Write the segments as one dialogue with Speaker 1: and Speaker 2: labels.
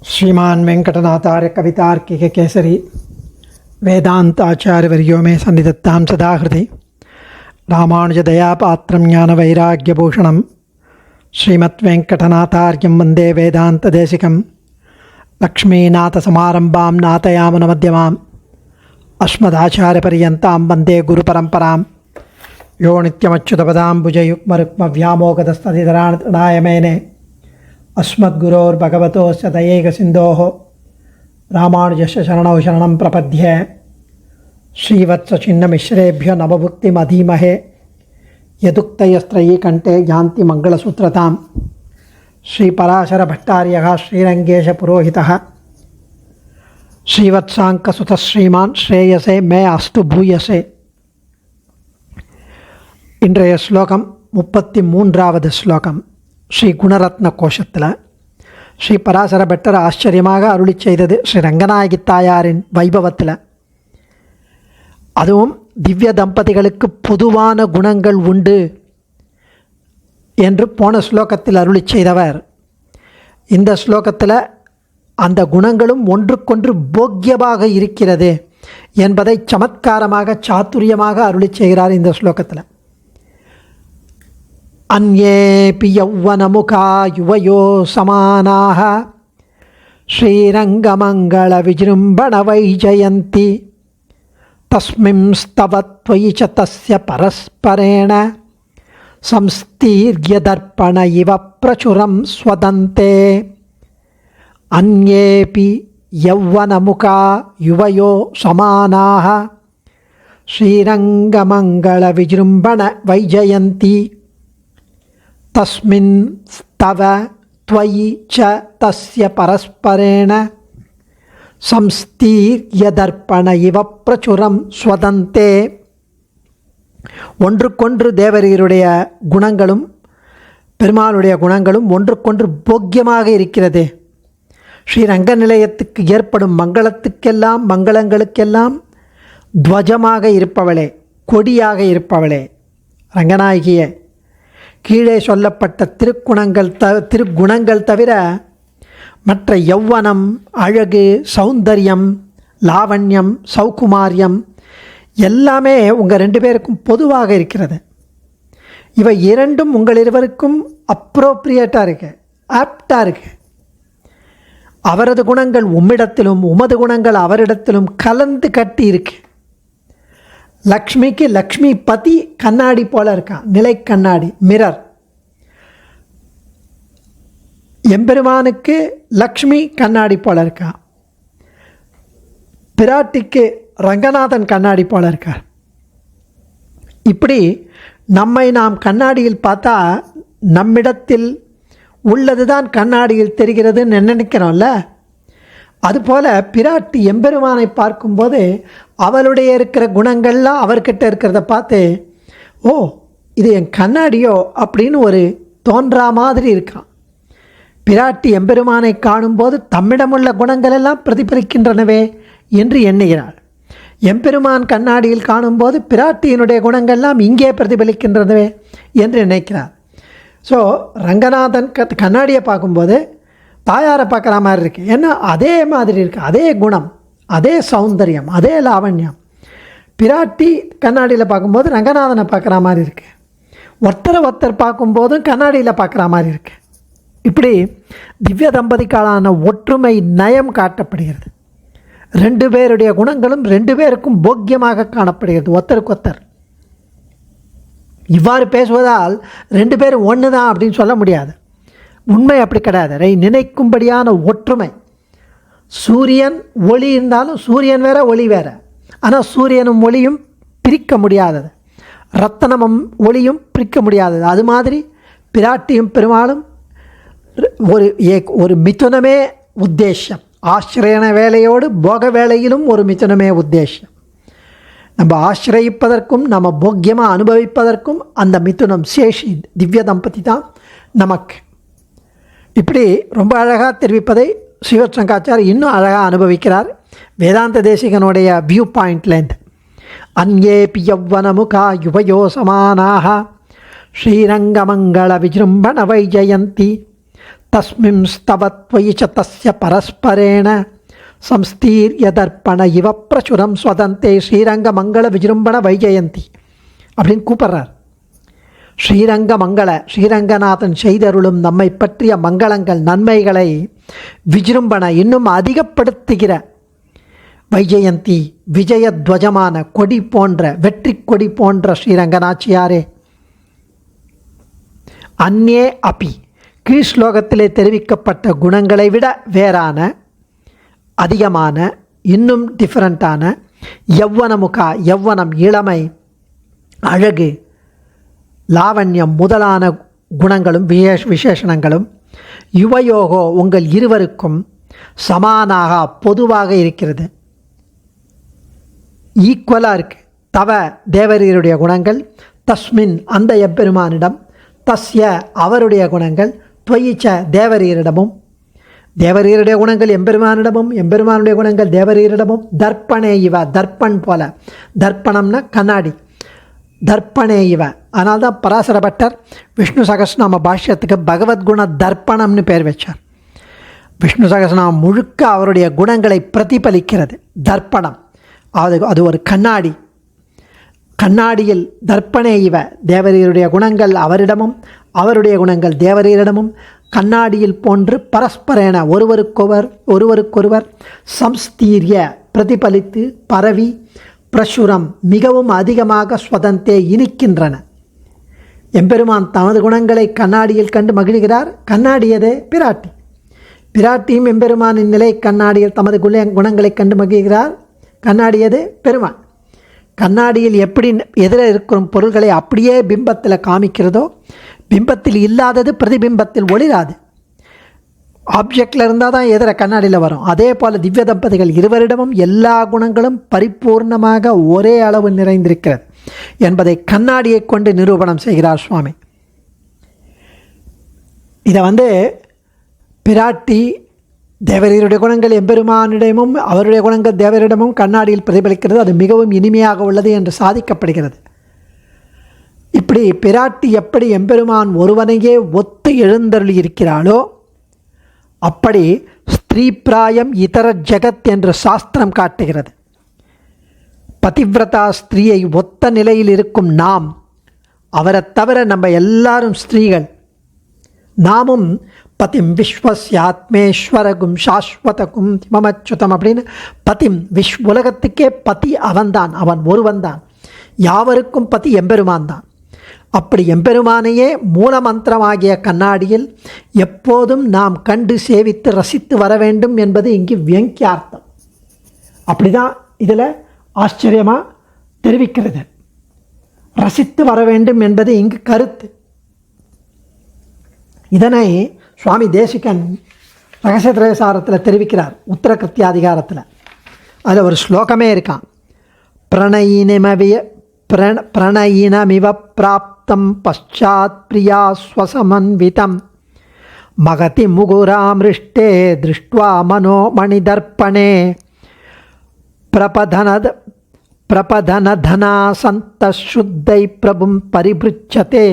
Speaker 1: श्रीमान वेंकटनाथार्य कवितार्किक केसरी वेदांताचार्यवर्यो मे सन्निधत्तां सदा हृदि रामानुजदयापात्रं ज्ञानवैराग्यभूषणं श्रीमद्वेंकटनाथार्यं वन्दे वेदान्तदेशिकं लक्ष्मीनाथसमारम्भां नाथयामुनमध्यमाम् अस्मदाचार्यपर्यन्तां वन्दे गुरुपरम्परां यो नित्यमच्युतपदाम्बुजयुग्मरुक्मव्यामोगतस्तदितराणाय मेने अस्मद्गुरोर्भगवतोस्य दयैकसिन्धोः रामानुजस्य शरणौ शरणं प्रपद्ये श्रीवत्सचिन्नमिश्रेभ्यो नवभुक्तिमधीमहे यदुक्तयस्त्रयी कण्ठे यान्ति मङ्गलसूत्रतां श्रीपराशरभट्टार्यः श्रीरङ्गेशपुरोहितः श्रीवत्साङ्कसुतः श्रीमान् श्रेयसे मे अस्तु भूयसे. இன்றைய ஸ்லோகம் 33வது ஸ்லோகம். ஸ்ரீ குணரத்ன கோஷத்தில் ஸ்ரீ பராசர பட்டர் ஆச்சரியமாக அருளி செய்தது ஸ்ரீ ரங்கநாயகி தாயாரின் வைபவத்தில். அதுவும் திவ்ய தம்பதிகளுக்கு பொதுவான குணங்கள் உண்டு என்று போன ஸ்லோகத்தில் அருளி செய்தவர் இந்த ஸ்லோகத்தில் அந்த குணங்களும் ஒன்றுக்கொன்று போக்கியமாக இருக்கிறது என்பதை சமத்காரமாக சாத்துரியமாக அருளி செய்கிறார் இந்த ஸ்லோகத்தில். अन्येऽपि यौवनमुखा युवयो समानाः श्रीरङ्गमङ्गलविजृम्भणवैजयन्ति तस्मिंस्तव त्वयि च तस्य परस्परेण संस्तीर्यदर्पण इव प्रचुरं स्वदन्ते. अन्येऽपि यौवनमुखा युवयो समानाः श्रीरङ्गमङ्गलविजृम्भणवैजयन्ति तस्मिन् तव त्वयि च तस्य परस्परेण संस्तीर्यदर्पण इव प्रचुरं स्वदन्ते. ஒன்றுக்கொன்று தேவரீருடைய குணங்களும் பெருமாளுடைய குணங்களும் ஒன்றுக்கொன்று போக்கியமாக இருக்கிறது. ஸ்ரீரங்க நிலையத்துக்கு ஏற்படும் மங்களத்துக்கெல்லாம் மங்களங்களுக்கெல்லாம் துவஜமாக இருப்பவளே, கொடியாக இருப்பவளே ரங்கநாயகியே, கீழே சொல்லப்பட்ட திருக்குணங்கள் தவிர மற்ற யௌவனம், அழகு, சௌந்தரியம், லாவண்யம், சௌகுமாரியம் எல்லாமே உங்கள் ரெண்டு பேருக்கும் பொதுவாக இருக்கிறது. இவை இரண்டும் உங்கள் இருவருக்கும் அப்ரோப்ரியேட்டாக இருக்கு, ஆப்டாக இருக்கு. அவரது குணங்கள் உம்மிடத்திலும் உமது குணங்கள் அவரிடத்திலும் கலந்து கட்டி இருக்கு. லக்ஷ்மிக்கு லக்ஷ்மி பதி கண்ணாடி போல இருக்கான், நிலை கண்ணாடி, மிரர். எம்பெருமானுக்கு லக்ஷ்மி கண்ணாடி போல இருக்கான், பிராட்டிக்கு ரங்கநாதன் கண்ணாடி போல இருக்கார். இப்படி நம்மை நாம் கண்ணாடியில் பார்த்தா நம்மிடத்தில் உள்ளது தான் கண்ணாடியில் தெரிகிறதுன்னு நினைக்கிறோம்ல. அதுபோல் பிராட்டி எம்பெருமானை பார்க்கும்போது அவளுடைய இருக்கிற குணங்கள்லாம் அவர்கிட்ட இருக்கிறத பார்த்து, ஓ இது என் கண்ணாடியோ அப்படின்னு ஒரு தோன்றா மாதிரி இருக்கான். பிராட்டி எம்பெருமானை காணும்போது தம்மிடமுள்ள குணங்கள் எல்லாம் பிரதிபலிக்கின்றனவே என்று எண்ணுகிறாள். எம்பெருமான் கண்ணாடியில் காணும்போது பிராட்டியினுடைய குணங்கள்லாம் இங்கே பிரதிபலிக்கின்றனவே என்று நினைக்கிறார். ஸோ ரங்கநாதன் கண்ணாடியை பார்க்கும்போது தாயாரை பார்க்குற மாதிரி இருக்குது. ஏன்னா அதே மாதிரி இருக்குது, அதே குணம், அதே சௌந்தரியம், அதே லாவண்யம். பிராட்டி கண்ணாடியில் பார்க்கும்போது ரங்கநாதனை பார்க்குற மாதிரி இருக்குது. ஒருத்தர் பார்க்கும்போதும் கண்ணாடியில் பார்க்குற மாதிரி இருக்குது. இப்படி திவ்ய தம்பதிக்காலான ஒற்றுமை நயம் காட்டப்படுகிறது. ரெண்டு பேருடைய குணங்களும் ரெண்டு பேருக்கும் போக்கியமாக காணப்படுகிறது ஒருத்தருக்கொத்தர். இவ்வாறு பேசுவதால் ரெண்டு பேரும் ஒன்று தான் அப்படின்னு சொல்ல முடியாது. உண்மை அப்படி கிடையாது. நினைக்கும்படியான ஒற்றுமை. சூரியன் ஒளி இருந்தாலும் சூரியன் வேற ஒளி வேற. ஆனால் சூரியனும் ஒளியும் பிரிக்க முடியாதது, ரத்தனமும் ஒளியும் பிரிக்க முடியாதது. அது மாதிரி பிராட்டியும் பெருமாளும் ஒரு மிதுனமே உத்தேசம். ஆசிரியன வேலையோடு போக வேலையிலும் ஒரு மிதுனமே உத்தேசம். நம்ம ஆசிரயிப்பதற்கும் நம்ம போக்கியமாக அனுபவிப்பதற்கும் அந்த மிதுனம் சேஷி திவ்ய தம்பதி தான் நமக்கு. இப்படி ரொம்ப அழகாக தெரிவிப்பதை ஸ்ரீவத் சங்காச்சார் இன்னும் அழகாக அனுபவிக்கிறார் வேதாந்த தேசிகனுடைய வியூ பாயிண்ட்லேருந்து. அன்யேபி யௌவனமுகா யுவயோ சமானாக ஸ்ரீரங்கமங்கள விஜృంభణ வைஜயந்தி தஸ்மிம் ஸ்தவத்வயி ச தஸ்ய பரஸ்பரேண சம்ஸ்தீர்ய தர்ப்பண இவ பிரசுரம் ஸ்வதந்தே ஸ்ரீரங்க மங்கள விஜృంభண வைஜெயந்தி அப்படின்னு கூப்பிட்றார். ஸ்ரீரங்கநாதன் செய்தருளும் நம்மை பற்றிய மங்களங்கள் நன்மைகளை விஜృంభண இன்னும் அதிகப்படுத்துகிற வைஜெயந்தி விஜயத்வஜமான கொடி போன்ற வெற்றி கொடி போன்ற ஸ்ரீரங்கநாச்சியாரே. அந்நே அபி கீழ் ஸ்லோகத்திலே தெரிவிக்கப்பட்ட குணங்களை விட வேறான அதிகமான இன்னும் டிஃப்ரெண்ட்டான யவ்வனமுகா யவ்வனம் இளமை அழகு லாவண்யம் முதலான குணங்களும் விசேஷணங்களும் யுவயோகோ உங்கள் இருவருக்கும் சமானாக பொதுவாக இருக்கிறது, ஈக்குவலாக இருக்குது. தவ தேவரீருடைய குணங்கள் தஸ்மின் அந்த எம்பெருமானிடம், தஸ்ய அவருடைய குணங்கள், துவயிச்ச தேவரீரிடமும், தேவரீருடைய குணங்கள் எம்பெருமானிடமும், எம்பெருமானுடைய குணங்கள் தேவரீரிடமும், தர்ப்பணே இவ தர்ப்பண் போல, தர்ப்பணம்னா கண்ணாடி, தர்ப்பணே இவ. அதனால தான் பராசர பட்டர் விஷ்ணு சகஸ்ரநாம பாஷ்யத்துக்கு பகவத்குண தர்ப்பணம்னு பேர் வச்சார். விஷ்ணு சகஸ்ரநாமம் முழுக்க அவருடைய குணங்களை பிரதிபலிக்கிறது. தர்ப்பணம் அது ஒரு கண்ணாடி. கண்ணாடியில் தர்ப்பணே இவ தேவரீருடைய குணங்கள் அவரிடமும் அவருடைய குணங்கள் தேவரீரிடமும் கண்ணாடியில் போன்று பரஸ்பரேன ஒருவருக்கொருவர் சம்ஸ்தீரிய பிரதிபலித்து பரவி பிரசுரம் மிகவும் அதிகமாக ஸ்வதந்தே இனிக்கின்றன. எம்பெருமான் தமது குணங்களை கண்ணாடியில் கண்டு மகிழ்கிறார். கண்ணாடியதே பிராட்டி. பிராட்டியும் எம்பெருமானின் நிலை கண்ணாடியில் தமது குணங்களை கண்டு மகிழ்கிறார். கண்ணாடியது பெருமான். கண்ணாடியில் எப்படி எதிர இருக்கிற பொருள்களை அப்படியே பிம்பத்தில் காமிக்கிறதோ, பிம்பத்தில் இல்லாதது பிரதிபிம்பத்தில் ஒளிராது. ஆப்ஜெக்டில் இருந்தால் தான் எதிர கண்ணாடியில் வரும். அதே போல் திவ்ய தம்பதிகள் இருவரிடமும் எல்லா குணங்களும் பரிபூர்ணமாக ஒரே அளவு நிறைந்திருக்கிறது என்பதை கண்ணாடியை கொண்டு நிரூபணம் செய்கிறார் சுவாமி. இதை பிராட்டி தேவரீருடைய குணங்கள் எம்பெருமானிடமும் அவருடைய குணங்கள் தேவரிடமும் கண்ணாடியில் பிரதிபலிக்கிறது. அது மிகவும் இனிமையாக உள்ளது என்று சாதிக்கப்படுகிறது. இப்படி பிராட்டி எப்படி எம்பெருமான் ஒருவனையே ஒத்து எழுந்தருளி இருக்கிறாளோ அப்படி ஸ்திரீ பிராயம் இதர ஜெகத் என்று சாஸ்திரம் காட்டுகிறது. பதிவிரதா ஸ்திரீயை ஒத்த நிலையில் இருக்கும் நாம், அவரை தவிர நம்ம எல்லாரும் ஸ்திரீகள். நாமும் பதிம் விஸ்வஸ்யாத்மேஸ்வரகும் சாஸ்வதகும் மமச்சுதம் அப்படின்னு பதிம் உலகத்துக்கே பதி அவன்தான், அவன் ஒருவன்தான். யாவருக்கும் பதி எம்பெருமான் தான். அப்படி எம்பெருமானையே மூலமந்திரமாகிய கண்ணாடியில் எப்போதும் நாம் கண்டு சேவித்து ரசித்து வர வேண்டும் என்பது இங்கு வியங்கியார்த்தம். அப்படி தான் இதில் ஆச்சரியமாக தெரிவிக்கிறது. ரசித்து வர வேண்டும் என்பது இங்கு கருத்து. இதனை சுவாமி தேசிகன் ரகசியத்ரயசாரத்தில் தெரிவிக்கிறார். உத்தர கிருத்தியாதிகாரத்தில் அதில் ஒரு ஸ்லோகமே இருக்கான். பிரணயினமிவ பிராப்தம் பశ్చాத் பிரியா ஸ்வசமன்விதம் மகதி முகுராமிருஷ்டே திருஷ்ட்வா மனோமணிதர்ப்பணே பிரபதனதனா சந்தசுத்தை பிரபும் பரிபுச்சதே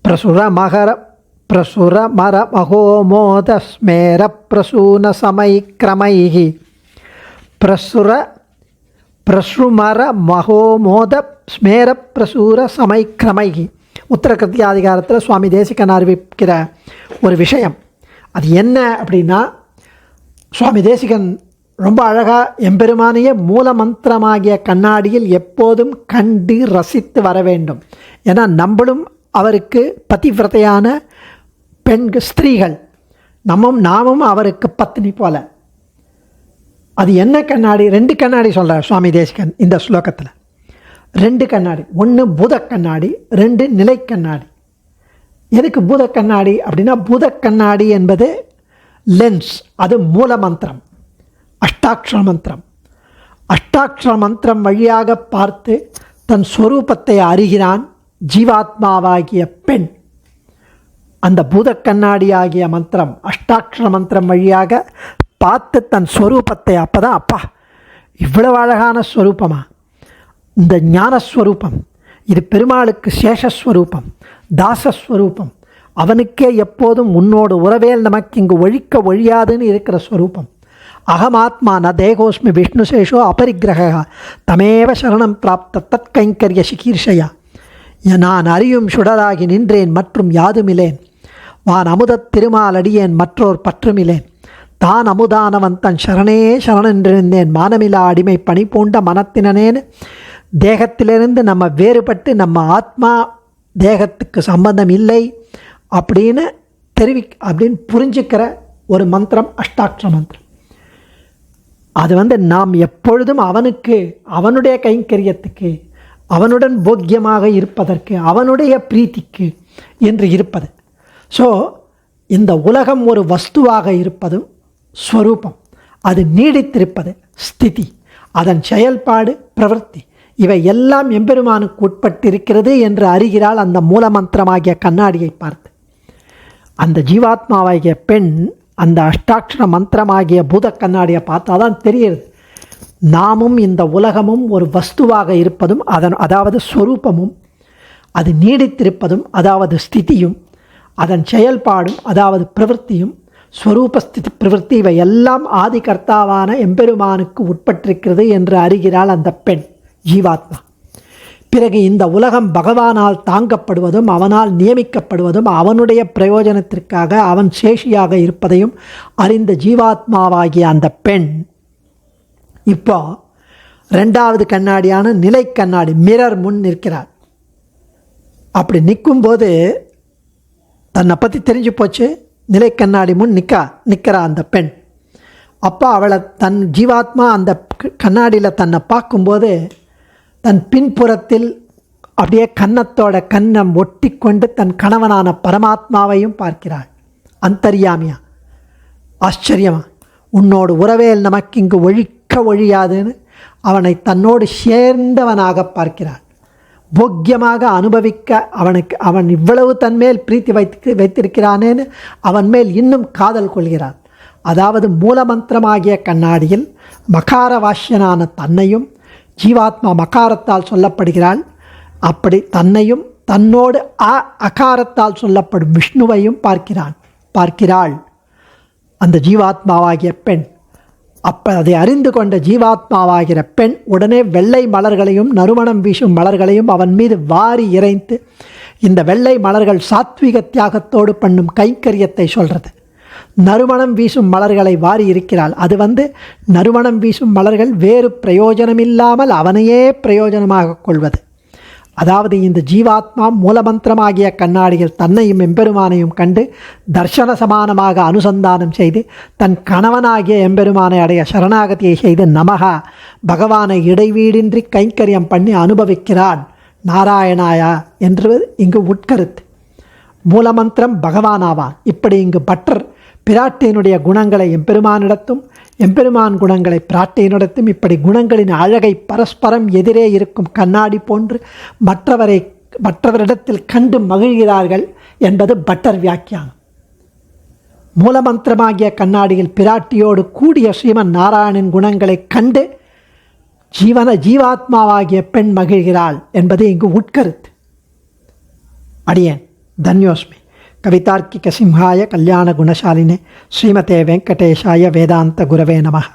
Speaker 1: பிரசுரமரமகோமோதஸ்மேர பிரசூன சமைக்ரமைः பிரசுமர மகோமோத ஸ்மேர பிரசூர சமைக்ரமைகி. உத்தர கிருத்தியாதிகாரத்தில் சுவாமி தேசிகன் அறிவிக்கிற ஒரு விஷயம். அது என்ன அப்படின்னா, சுவாமி தேசிகன் ரொம்ப அழகாக எம்பெருமானையே மூல மந்திரமாகிய கண்ணாடியில் எப்போதும் கண்டு ரசித்து வர வேண்டும். ஏன்னா நம்மளும் அவருக்கு பதிவிரதையான ஸ்திரீகள், நாமும் அவருக்கு பத்னி போல. அது என்ன கண்ணாடி? 2 கண்ணாடி சொல்கிறார் சுவாமி தேசிகன் இந்த ஸ்லோகத்தில். 2 கண்ணாடி, 1 பூத கண்ணாடி, 2 நிலை கண்ணாடி. எதுக்கு பூத கண்ணாடி அப்படின்னா, பூத கண்ணாடி என்பது லென்ஸ், அது மூல மந்திரம், அஷ்டாட்சர மந்திரம். அஷ்டாட்சர மந்திரம் வழியாக பார்த்து தன் ஸ்வரூபத்தை அறிகிறான் ஜீவாத்மாவாகிய பெண். அந்த பூத கண்ணாடி ஆகிய மந்திரம், அஷ்டாட்சர மந்திரம் வழியாக பார்த்து தன் ஸ்வரூபத்தை, அப்போ தான் அப்பா இவ்வளவு அழகான ஸ்வரூபமா, இந்த ஞானஸ்வரூபம், இது பெருமாளுக்கு சேஷஸ்வரூபம், தாசஸ்வரூபம், அவனுக்கே எப்போதும் உன்னோடு உறவேல் நமக்கு இங்கு ஒழிக்க ஒழியாதுன்னு இருக்கிற ஸ்வரூபம். அகமாத்மா ந தேகோஸ்மி விஷ்ணுசேஷோ அபரிக்கிரக தமேவ சரணம் பிராப்த தற்கைங்கரிய சிகீர்ஷையா. நான் அறியும் சுடராகி நின்றேன் மற்றும் யாதுமிலேன், வான் அமுதத் திருமாலடியேன் மற்றோர் பற்றுமிலேன், தான் அமுதானவன் தன் சரணே சரணென்றிருந்தேன் மானமிலா அடிமை பணி பூண்ட மனத்தினேன்னு தேகத்திலிருந்து நம்ம வேறுபட்டு நம்ம ஆத்மா தேகத்துக்கு சம்பந்தம் இல்லை அப்படின்னு அப்படின்னு புரிஞ்சுக்கிற ஒரு மந்திரம் அஷ்டாட்சர மந்திரம். அது நாம் எப்பொழுதும் அவனுக்கு, அவனுடைய கைங்கரியத்துக்கு, அவனுடன் போக்கியமாக இருப்பதற்கு, அவனுடைய பிரீத்திக்கு என்று இருப்பது. ஸோ இந்த உலகம் ஒரு வஸ்துவாக இருப்பதும் ஸ்வரூபம், அது நீடித்திருப்பது ஸ்திதி, அதன் செயல்பாடு பிரவൃத்தி, இவை எல்லாம் எம்பெருமானுக்கு உட்பட்டிருக்கிறது என்று அறிகிறாள் அந்த மூலமந்திரமாகிய கண்ணாடியை பார்த்து. அந்த ஜீவாத்மாவாகிய பெண் அந்த அஷ்டாட்சர மந்திரமாகிய பூத கண்ணாடியை பார்த்தா தான் தெரியுது நாமும் இந்த உலகமும் ஒரு வஸ்துவாக இருப்பதும் அதாவது ஸ்வரூபமும், அது நீடித்திருப்பதும் அதாவது ஸ்திதியும், அதன் செயல்பாடும் அதாவது பிரவൃத்தியும், ஸ்வரூபஸ்திதி பிரவೃத்தி இவை எல்லாம் ஆதி கர்த்தாவான எம்பெருமானுக்கு உட்பட்டிருக்கிறது என்று அறிகிறாள் அந்த பெண் ஜீவாத்மா. பிறகு இந்த உலகம் பகவானால் தாங்கப்படுவதும் அவனால் நியமிக்கப்படுவதும் அவனுடைய பிரயோஜனத்திற்காக அவன் சேஷியாக இருப்பதையும் அறிந்த ஜீவாத்மாவாகிய அந்த பெண் இப்போ ரெண்டாவது கண்ணாடியான நிலை கண்ணாடி மிரர் முன் நிற்கிறார். அப்படி நிற்கும்போது தன்னை பற்றி தெரிஞ்சு போச்சு. நிலை கண்ணாடி முன் நிற்கிறா அந்த பெண். அப்போ அவளை தன் ஜீவாத்மா அந்த கண்ணாடியில் தன்னை பார்க்கும்போது தன் பின்புறத்தில் அப்படியே கன்னம் ஒட்டி கொண்டு தன் கணவனான பரமாத்மாவையும் பார்க்கிறாள். அந்தர்யாமியா, ஆச்சரியமா, உன்னோடு உறவேல் நமக்கு இங்கு ஒழிக்க ஒழியாதுன்னு அவனை தன்னோடு சேர்ந்தவனாக பார்க்கிறாள். போக்கியமாக அனுபவிக்க அவன் இவ்வளவு தன்மேல் பிரீத்தி வைத்திருக்கிறானேன்னு அவன் மேல் இன்னும் காதல் கொள்கிறான். அதாவது மூலமந்திரமாகிய கண்ணாடியில் மகார வாஷ்யனான தன்னையும் ஜீவாத்மா மகாரத்தால் சொல்லப்படுகிறாள். அப்படி தன்னையும் தன்னோடு அகாரத்தால் சொல்லப்படும் விஷ்ணுவையும் பார்க்கிறாள் அந்த ஜீவாத்மாவாகிய பெண். அதை அறிந்து கொண்ட ஜீவாத்மாவாகிற பெண் உடனே வெள்ளை மலர்களையும் நறுமணம் வீசும் மலர்களையும் அவன் மீது வாரி இறைந்து, இந்த வெள்ளை மலர்கள் சாத்விக தியாகத்தோடு பண்ணும் கைங்கரியத்தை சொல்கிறது. நறுமணம் வீசும் மலர்களை வாரி இருக்கிறாள். அது நறுமணம் வீசும் மலர்கள் வேறு பிரயோஜனமில்லாமல் அவனையே பிரயோஜனமாக கொள்வது. அதாவது இந்த ஜீவாத்மா மூலமந்திரமாகிய கண்ணாடியில் தன்னையும் எம்பெருமானையும் கண்டு தர்சன சமானமாக அனுசந்தானம் செய்து தன் கணவனாகிய எம்பெருமானை அடைய சரணாகதியை செய்து நமகா பகவானை இடைவீடின்றி கைங்கரியம் பண்ணி அனுபவிக்கிறான் நாராயணாயா என்று இங்கு உட்கருத்து. மூலமந்திரம் பகவானாவான். இப்படி இங்கு பட்டர் பிராட்டியினுடைய குணங்களை எம்பெருமானிடத்தும் எம்பெருமான் குணங்களை பிராட்டியினிடத்தும் இப்படி குணங்களின் அழகை பரஸ்பரம் எதிரே இருக்கும் கண்ணாடி போன்று மற்றவரிடத்தில் கண்டு மகிழ்கிறார்கள் என்பது பட்டர் வியாக்கியானம். மூலமந்திரமாகிய கண்ணாடியில் பிராட்டியோடு கூடிய ஸ்ரீமன் நாராயணன் குணங்களை கண்டு ஜீவாத்மாவாகிய பெண் மகிழ்கிறாள் என்பது இங்கு உட்கருத்து. அடியேன் தன்யோஸ்மி. கவிதார்க்கிக சிம்ஹாய கல்யாண குணசாலினே ஸ்ரீமதே வெங்கடேஷாய வேதாந்த குரவே நமः.